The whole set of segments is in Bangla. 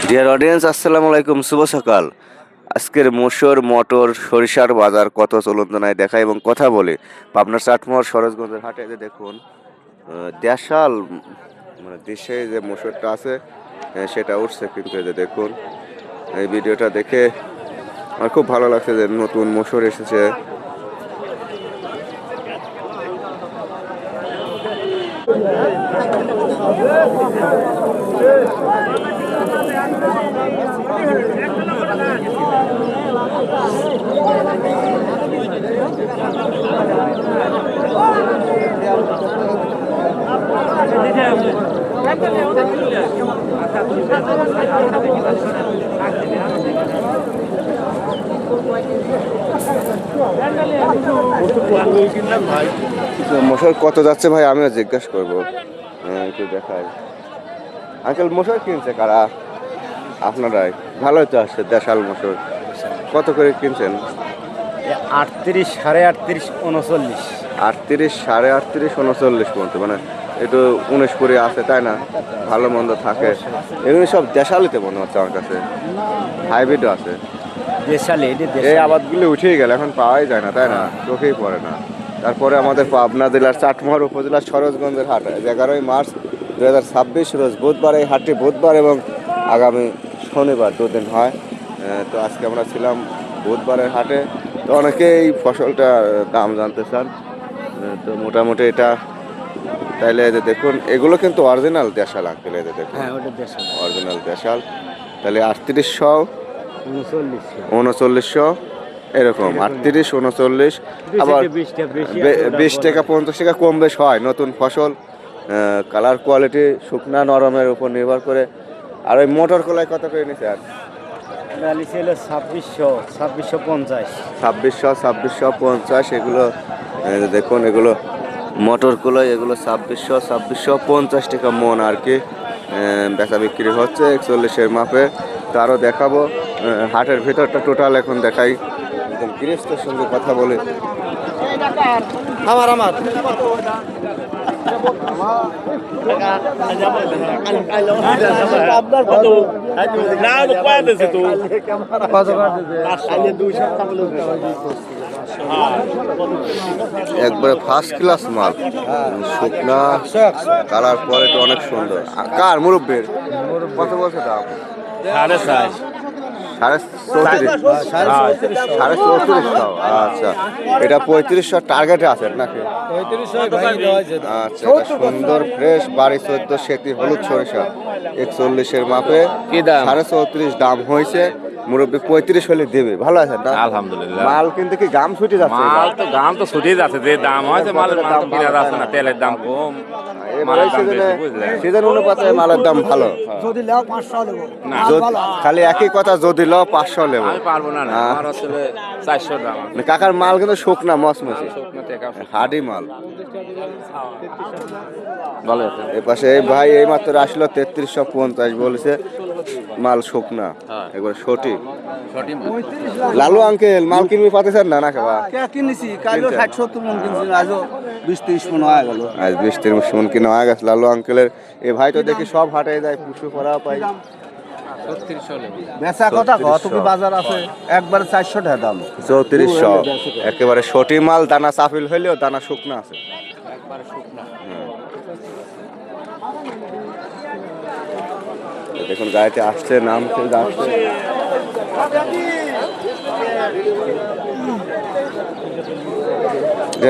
ডিয়ার অডিয়েন্স, আসসালামু আলাইকুম, শুভ সকাল। আজকের মসুর, মটর, সরিষার বাজার কত চলন্ত নাই দেখা এবং কথা বলে পাবনার চাটমোহর সরোজগঞ্জের হাটে যে দেখুন দেশাল মানে দেশে যে মসুরটা আছে সেটা উঠছে, কিন্তু এই যে দেখুন এই ভিডিওটা দেখে আমার খুব ভালো লাগছে যে নতুন মসুর এসেছে। মশার কত যাচ্ছে ভাই, আমিও জিজ্ঞাসা করবো। একটু দেখাই। আঙ্কেল, মশার কিনছে কারা? আপনারাই। ভালোই তো আসছে দেশাল মশার। কত করে কিনছেন? 38, 38.5, 39। 38, 38.5, 39 পর্যন্ত, মানে একটু 19 করে আছে, তাই না? ভালো মন্দ থাকে। এগুলো সব দেশালিতে মনে হচ্ছে আমার কাছে, হাইব্রিডও আছে। এই আবাদগুলো উঠেই গেল, এখন পাওয়াই যায় না, তাই না? চোখেই পড়ে না। তারপরে আমাদের পাবনা জেলার চাটমোহর উপজেলার সরোজগঞ্জের হাট 11ই মার্চ 2026 রোজ বুধবার। এই হাটটি বুধবার এবং আগামী শনিবার দুদিন হয়। তো আজকে আমরা ছিলাম বুধবারের হাটে। তো অনেকে এই ফসলটা দাম জানতে চান। তো মোটামুটি এটা তাইলে এই যে দেখুন, এগুলো কিন্তু অরিজিনাল দেশাল আঙ্কেল। এই যে দেখুন, হ্যাঁ, ওটা দেশাল। অরিজিনাল দেশাল। তাহলে 3800, 39। 3900 এরকম, 38, 39। আবার 20 টাকা 50 টাকা কম বেশ হয়। নতুন ফসল, কালার, কোয়ালিটি, শুকনা নরমের উপর নির্ভর করে। আর ওই মোটর কলাই কত করে নিছে? আর 2600, 2650। 2600, 2650 এগুলো। দেখুন এগুলো মোটর কলাই, এগুলো 2600, 2650 টাকা মন আর কি বেচা বিক্রি হচ্ছে 41-এর মাপে। তো আরও দেখাবো হাটের ভিতরটা টোটাল এখন দেখাই। একদম গৃহস্থের সঙ্গে কথা বলে। আমার আপনার কত না কয় দিয়েছে তো কত কাটছে 200 একবারে ফার্স্ট ক্লাস মাল, শুকনা কালার কোয়ালিটি অনেক সুন্দর। কার মুরব্বীর কত বলছে দাম? 4.5, 3400। আচ্ছা, এটা 3500 টার্গেটে আছে নাকি? 3500 আচ্ছা, এটা সুন্দর ফ্রেশ বাড়ি 14 সেতি হলুদ সরিষা 41-এর মাপে 34.5 দাম হয়েছে। মুরব্বী 35 হলে দেবে। ভালো আছে না? আলহামদুলিল্লাহ। মাল কিন্তু কি গাম ছুটে যাচ্ছে? দাম তো ছুটে যাচ্ছে, যে দাম হয়েছে মালের দাম কিনা যাচ্ছে না, তেলের দাম কম, মালের দাম বেশি, বুঝলেন? সিজন অনুপাতে মালের দাম ভালো। যদি লাও 500 দেব না, খালি একই কথা, যদি ল 500 নেব। আমি পারবো না, আমার আসলে 400 দাম আছে। কাকার মাল কিন্তু শুকনা মসমসি, শুকনো টাকা হাডি মাল। ভালো আছে। এই পাশে এই ভাই এই মাত্র আসলো 3350 বলেছে, মাল শুকনা একবার সঠিক। লালু আঙ্কেল, মাল কিনবি পাতেছেন না? না খাবা কিনেছি কালো 60-70 মন কিনছি, আজও 20-30 মন হয়ে গেল। আজ 20-30 মন কিনা হয়ে গেছে লালু আঙ্কেলের। এই ভাই তো দেখি সব হাটে যায়, পুষু করা পাই। বেচা কথা কত কি বাজার আছে? একবার 400 টাকা দাম। 3400 একেবারে সঠিক মাল। দানা চাপিল হইলেও দানা শুকনা আছে। দেখুন গাড়িতে আসছে, নামছে, যাচ্ছে।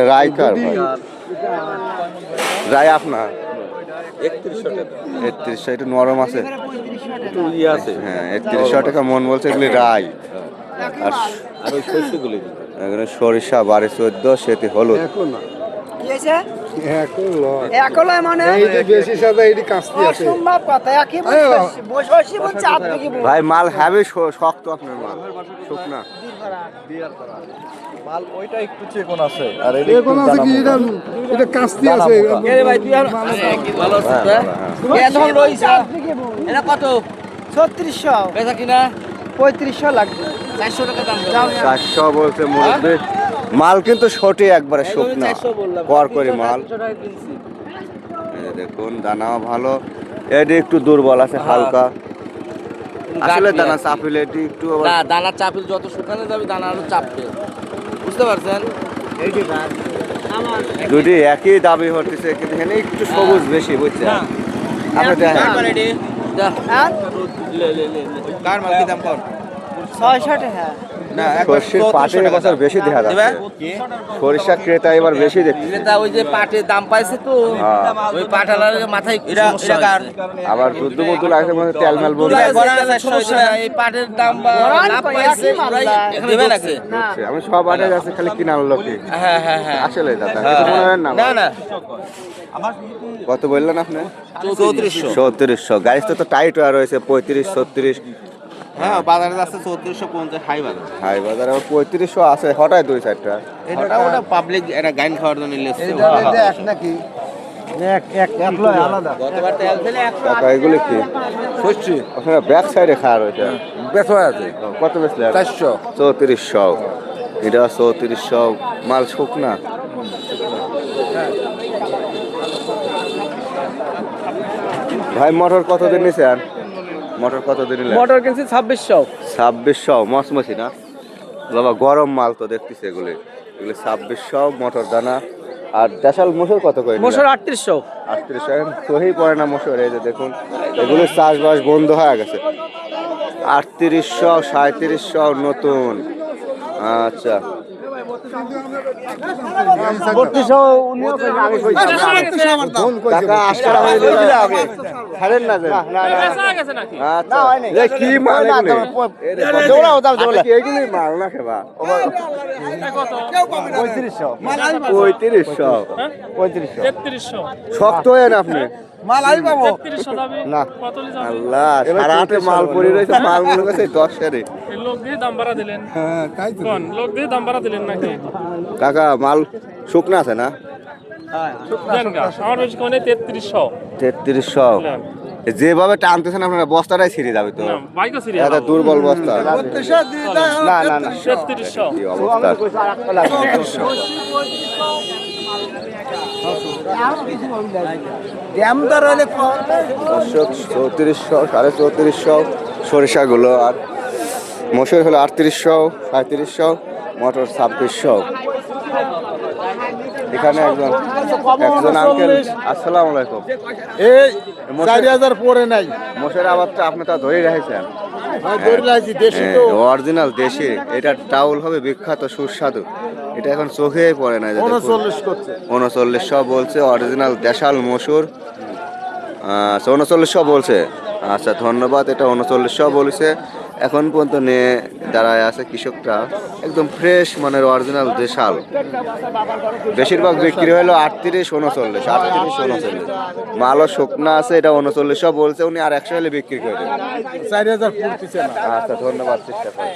রায়কার ভাই, রায় আপনার 3100। একটু নরম আছে, হ্যাঁ 3100 টাকা মন বলছে। এগুলি রায়। আর ওই শস্যগুলি এখানে সরিষা বাড়ি 14 সেতি হলুদ। ভাই মাল হ্যাভি শক্ত, আপনার মাল শুকনা মাল ওইটা একটু চেকন আছে, আর এখন আছে কি এটা কাস্তি আছে। এ ভাই তুই আর ভালো আছে তো? এখন রইছে এটা কত? 3600 বেচা কিনা 3500 লাগবে। 400 টাকা দাম। 400 বলছে মুরব্বি। মাল কিন্তু সঠিক একবারে শুকনা কর করে মাল। দেখুন দানাও ভালো, এটি একটু দুর্বল আছে হালকা। আসলে দানা চাপিলে এটি একটু আবার না দানা চাপিল যত শুকানো যাবে দানা আরো চাপবে, বুঝতে পারছেন? দুটি একই দাবি হতেছে, কিন্তু এখানে একটু সবুজ বেশি, বুঝছেন? আপনি দেখেন কার মাল কি দাম কর? 600 টাকা। না সর্ষের পাটে এবছর বেশি দেখা যাচ্ছে, সরিষা ক্রেতা এবার বেশি দেখছি। ক্রেতা ওই যে পাটের দাম পাইছে তো, ওই পাটালার মাথায় সমস্যা হয়েছে। আবার দুধ মধু লাগছে মনে হয় তেল মেল বলছে। এই পাটের দাম বা লাভ পাইছে দেবে নাকি? আমি সব আটে যাচ্ছে, খালি কিনার লোকে। হ্যাঁ হ্যাঁ হ্যাঁ আসলে দাদা কিছু মনে হয় না। না না কত বললেন আপনি? 3400। 3400। গাড়ি তো টাইট হয়ে রয়েছে 35 36। হ্যাঁ বাজারে যাচ্ছে 3450 হাই বাজার। হাই বাজারে 3500 আছে, হঠাৎ দুই চারটা। এটা ওটা পাবলিক এটা গাইন খাওয়ার জন্য নিলেছে। এক নাকি আলাদা গতবার তেল ছেলে টাকা এগুলো কি সত্যি আপনারা ব্যাক সাইডে খাওয়া রয়েছে। বেচা আছে কত বেচলে? 400 3400। এটা 3400 মাল শুকনা। ভাই মোটর কত দিন নিছেন? মোটর কত দিন নিলেন? মোটর কিনছি 2600। 2600 মসমসি না বাবা, গরম মাল তো দেখতেছি এগুলি। এগুলি 2600 মোটর দানা। আর দেশাল মসুর কত করে? মোটর 3800। 3800 এখন সহি পড়ে না মসুর। এই যে দেখুন এগুলি চাষবাস বন্ধ হয়ে গেছে। 3800 3700 নতুন। আচ্ছা টাকা আসতে আগে ছাড়েন না যে। আচ্ছা এ কি মাল এগুলি? এগুলি মাল না খেবা। 3500 শক্ত হয়ে না আপনি মাল আই পাবো না। আল্লাহ সারা হাতে মাল পড়ে রয়েছে, মাল মনে করছে 10 লোক দিয়ে দাম বাড়া দিলেন। হ্যাঁ তাই তো কোন লোক দিয়ে দাম বাড়া দিলেন নাকি? কাকা মাল শুকনা আছে না? দেন গা, আমার বেশি কোনে 3300। 3300 যেভাবে টানতেছেন আপনারা বস্তাটাই ছিঁড়ে যাবে তো। না বাইকও সিরিয়াল এটা দুর্বল বস্তা। না না না 3300। কি অবস্থা। দর্শক 3400 3400 সরিষাগুলো, আর মসুর হলো 3800 3700, মোটর 2600। এখানে একজন আঙ্কেল, আসসালামু আলাইকুম। এই 4000 পরে নাই মসুর আবারটা আপনি তা ধরে রেখেছেন? ধরে রাখছি দেশি তো অরিজিনাল দেশি। এটা টাউল হবে বিখ্যাত সুস্বাদু। এটা এখন চোখে পড়ে না। 39 করছে 3900 বলছে অরিজিনাল দেশাল মসুর। 3900 বলছে। আচ্ছা ধন্যবাদ। এটা 3900 বলেছে। এখন পর্যন্ত নিয়ে দাঁড়ায় আছে কৃষকরা, একদম ফ্রেশ মানের অরিজিনাল দেশাল। বেশিরভাগ বিক্রি হলো 38 39 38 39। মালও শুকনা আছে, এটা 3900 বলছে উনি, আর 100 হলে বিক্রি করে দেবেন। 4000 পড়তেছে না আচ্ছা ধন্যবাদ, চেষ্টা করি।